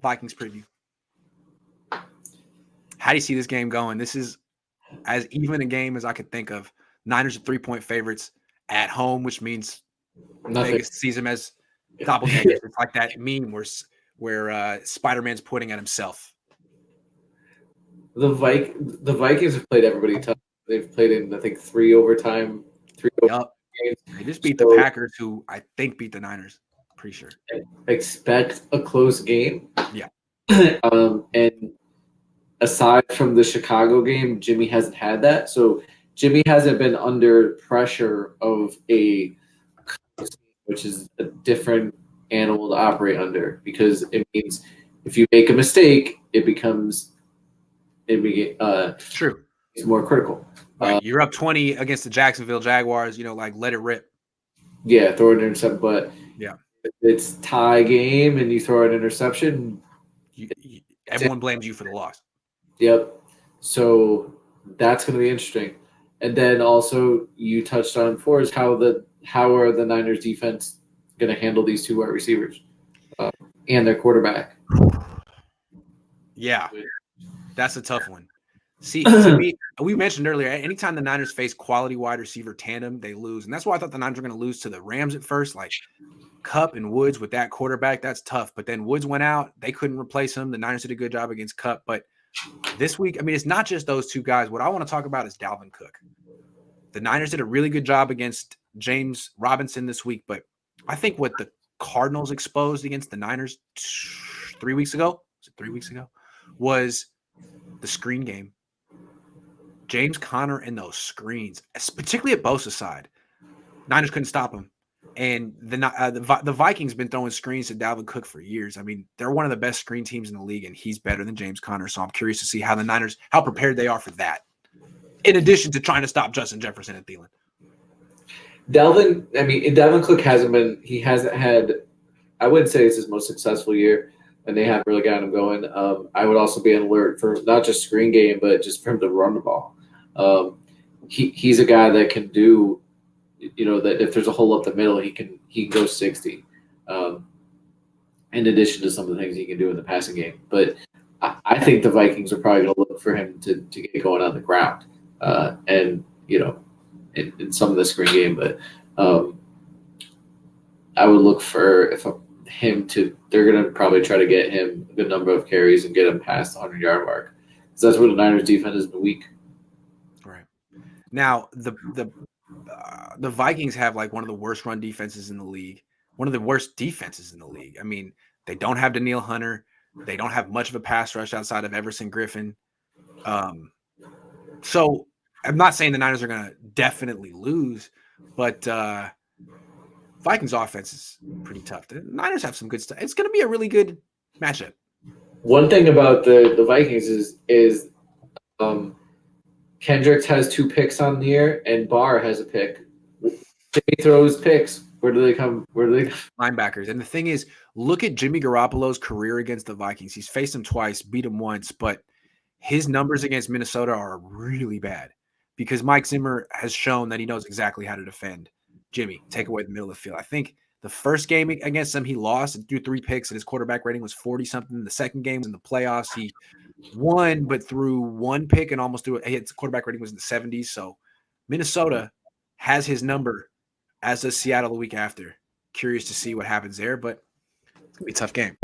Vikings preview. How do you see this game going? This is as even a game as I could think of. Niners are 3-point favorites at home, which means Vegas sees them as doppelgangers. It's like that meme where Spider-Man's pointing at himself. The Vikings have played everybody tough. They've played in, I think, 3 overtime games. They just beat the Packers, who I think beat the Niners. Pretty sure. Expect a close game. Yeah. And aside from the Chicago game, Jimmy hasn't had that. So Jimmy hasn't been under pressure of which is a different animal to operate under, because it means if you make a mistake, true. It's more critical. Right. You're up 20 against the Jacksonville Jaguars, let it rip. Yeah, throw an interception, but yeah, if it's tie game and you throw an interception, everyone blames you for the loss. Yep. So that's going to be interesting. And then also you touched on before is how are the Niners defense going to handle these 2 wide receivers and their quarterback? Yeah, that's a tough one. See, to me, we mentioned earlier, anytime the Niners face quality wide receiver tandem, they lose. And that's why I thought the Niners were going to lose to the Rams at first. Like Kupp and Woods with that quarterback, that's tough. But then Woods went out. They couldn't replace him. The Niners did a good job against Kupp. But this week, it's not just those 2 guys. What I want to talk about is Dalvin Cook. The Niners did a really good job against James Robinson this week. But I think what the Cardinals exposed against the Niners 3 weeks ago, was it 3 weeks ago, was the screen game. James Conner and those screens, particularly at Bosa's side, Niners couldn't stop him. And the Vikings been throwing screens to Dalvin Cook for years. They're one of the best screen teams in the league, and he's better than James Conner. So I'm curious to see how the Niners, how prepared they are for that, in addition to trying to stop Justin Jefferson and Thielen. Dalvin Cook hasn't had, I wouldn't say it's his most successful year, and they haven't really gotten him going. I would also be on alert for not just screen game, but just for him to run the ball. He's a guy that can do, that if there's a hole up the middle, he can go 60. In addition to some of the things he can do in the passing game, but I think the Vikings are probably going to look for him to get going on the ground, and in some of the screen game. But I would look for they're going to probably try to get him a good number of carries and get him past the 100-yard mark, because that's where the Niners defense is in the week. Right now, the Vikings have like one of the worst run defenses in the league, one of the worst defenses in the league. They don't have Danielle Hunter. They don't have much of a pass rush outside of Everson Griffin. So I'm not saying the Niners are going to definitely lose, but Vikings offense is pretty tough. The Niners have some good stuff. It's going to be a really good matchup. One thing about the Vikings is Kendricks has 2 picks on the year, and Barr has a pick. Jimmy throws picks. Where do they come? Linebackers. And the thing is, look at Jimmy Garoppolo's career against the Vikings. He's faced them twice, beat them once, but his numbers against Minnesota are really bad because Mike Zimmer has shown that he knows exactly how to defend Jimmy, take away the middle of the field. I think the first game against him, he lost and threw 3 picks, and his quarterback rating was 40-something. The second game was in the playoffs. He won, but threw 1 pick and almost threw it. His quarterback rating was in the 70s. So Minnesota has his number, as does Seattle the week after. Curious to see what happens there, but it's going to be a tough game.